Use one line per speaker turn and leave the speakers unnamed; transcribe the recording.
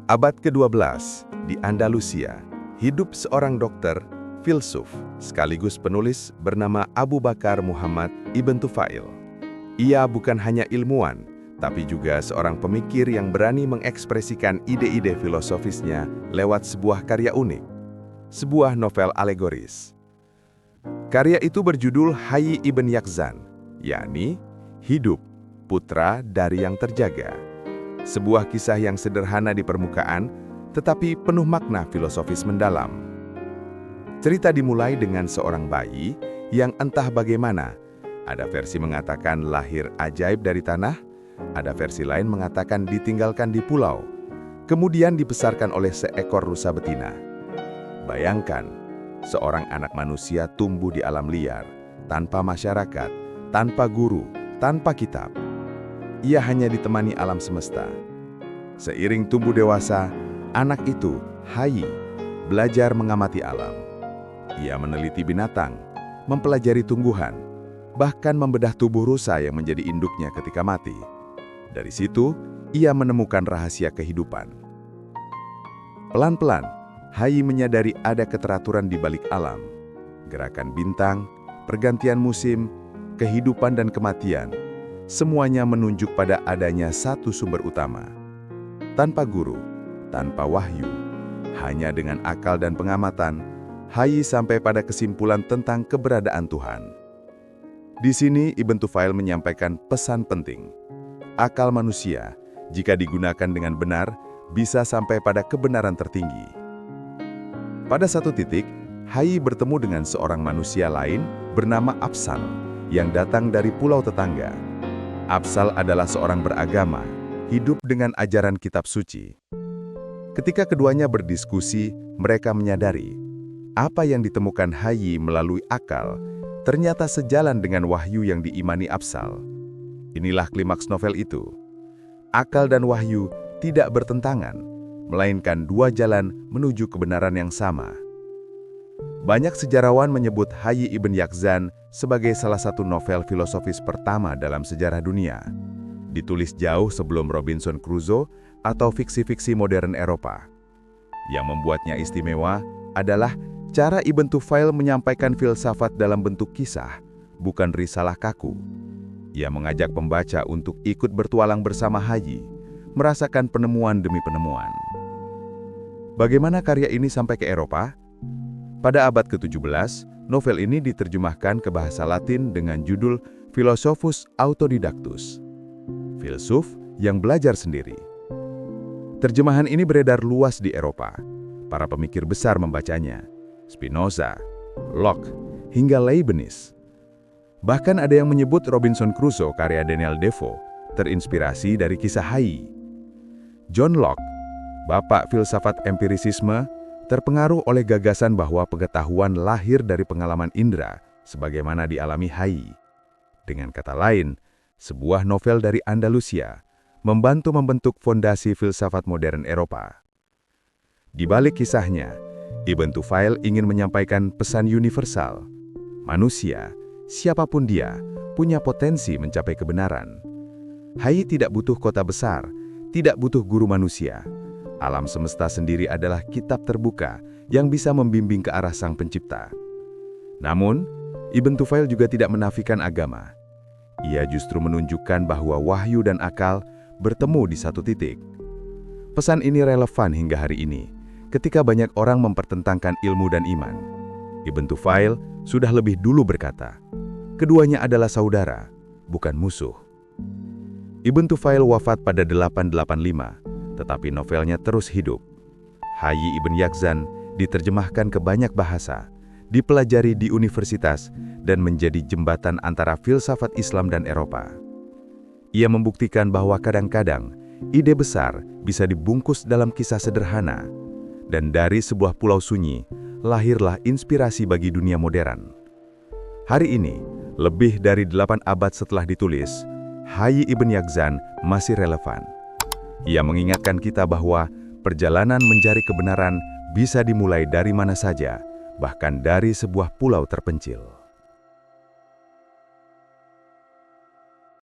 Abad ke-12, di Andalusia, hidup seorang dokter, filsuf, sekaligus penulis bernama Abu Bakar Muhammad Ibn Tufail. Ia bukan hanya ilmuwan, tapi juga seorang pemikir yang berani mengekspresikan ide-ide filosofisnya lewat sebuah karya unik, sebuah novel alegoris. Karya itu berjudul Hayy Ibn Yaqzan, yakni Hidup, Putra dari Yang Terjaga. Sebuah kisah yang sederhana di permukaan, tetapi penuh makna filosofis mendalam. Cerita dimulai dengan seorang bayi yang entah bagaimana. Ada versi mengatakan lahir ajaib dari tanah, ada versi lain mengatakan ditinggalkan di pulau, kemudian dibesarkan oleh seekor rusa betina. Bayangkan, seorang anak manusia tumbuh di alam liar, tanpa masyarakat, tanpa guru, tanpa kitab. Ia hanya ditemani alam semesta. Seiring tumbuh dewasa, anak itu, Hayy, belajar mengamati alam. Ia meneliti binatang, mempelajari tumbuhan, bahkan membedah tubuh rusa yang menjadi induknya ketika mati. Dari situ, ia menemukan rahasia kehidupan. Pelan-pelan, Hayy menyadari ada keteraturan di balik alam. Gerakan bintang, pergantian musim, kehidupan dan kematian, semuanya menunjuk pada adanya satu sumber utama. Tanpa guru, tanpa wahyu, hanya dengan akal dan pengamatan, Hayy sampai pada kesimpulan tentang keberadaan Tuhan. Di sini Ibn Tufail menyampaikan pesan penting. Akal manusia, jika digunakan dengan benar, bisa sampai pada kebenaran tertinggi. Pada satu titik, Hayy bertemu dengan seorang manusia lain bernama Afzal yang datang dari pulau tetangga. Afzal adalah seorang beragama, hidup dengan ajaran kitab suci. Ketika keduanya berdiskusi, mereka menyadari apa yang ditemukan Hayy melalui akal ternyata sejalan dengan wahyu yang diimani Afzal. Inilah klimaks novel itu. Akal dan wahyu tidak bertentangan, melainkan dua jalan menuju kebenaran yang sama. Banyak sejarawan menyebut Hayy Ibn Yaqzan sebagai salah satu novel filosofis pertama dalam sejarah dunia. Ditulis jauh sebelum Robinson Crusoe atau fiksi-fiksi modern Eropa. Yang membuatnya istimewa adalah cara Ibn Tufail menyampaikan filsafat dalam bentuk kisah, bukan risalah kaku. Ia mengajak pembaca untuk ikut bertualang bersama Hayy, merasakan penemuan demi penemuan. Bagaimana karya ini sampai ke Eropa? Pada abad ke-17, novel ini diterjemahkan ke bahasa Latin dengan judul Philosophus Autodidactus, filsuf yang belajar sendiri. Terjemahan ini beredar luas di Eropa. Para pemikir besar membacanya, Spinoza, Locke, hingga Leibniz. Bahkan ada yang menyebut Robinson Crusoe karya Daniel Defoe terinspirasi dari kisah Hayy. John Locke, bapak filsafat empirisisme, terpengaruh oleh gagasan bahwa pengetahuan lahir dari pengalaman indera, sebagaimana dialami Hayy. Dengan kata lain, sebuah novel dari Andalusia membantu membentuk fondasi filsafat modern Eropa. Di balik kisahnya, Ibn Tufail ingin menyampaikan pesan universal. Manusia, siapapun dia, punya potensi mencapai kebenaran. Hayy tidak butuh kota besar, tidak butuh guru manusia. Alam semesta sendiri adalah kitab terbuka yang bisa membimbing ke arah Sang Pencipta. Namun, Ibn Tufail juga tidak menafikan agama. Ia justru menunjukkan bahwa wahyu dan akal bertemu di satu titik. Pesan ini relevan hingga hari ini, ketika banyak orang mempertentangkan ilmu dan iman. Ibn Tufail sudah lebih dulu berkata, keduanya adalah saudara, bukan musuh. Ibn Tufail wafat pada 885, tetapi novelnya terus hidup. Hayy Ibn Yaqzan diterjemahkan ke banyak bahasa, dipelajari di universitas, dan menjadi jembatan antara filsafat Islam dan Eropa. Ia membuktikan bahwa kadang-kadang ide besar bisa dibungkus dalam kisah sederhana, dan dari sebuah pulau sunyi, lahirlah inspirasi bagi dunia modern. Hari ini, lebih dari 8 abad setelah ditulis, Hayy Ibn Yaqzan masih relevan. Ia mengingatkan kita bahwa perjalanan mencari kebenaran bisa dimulai dari mana saja, bahkan dari sebuah pulau terpencil.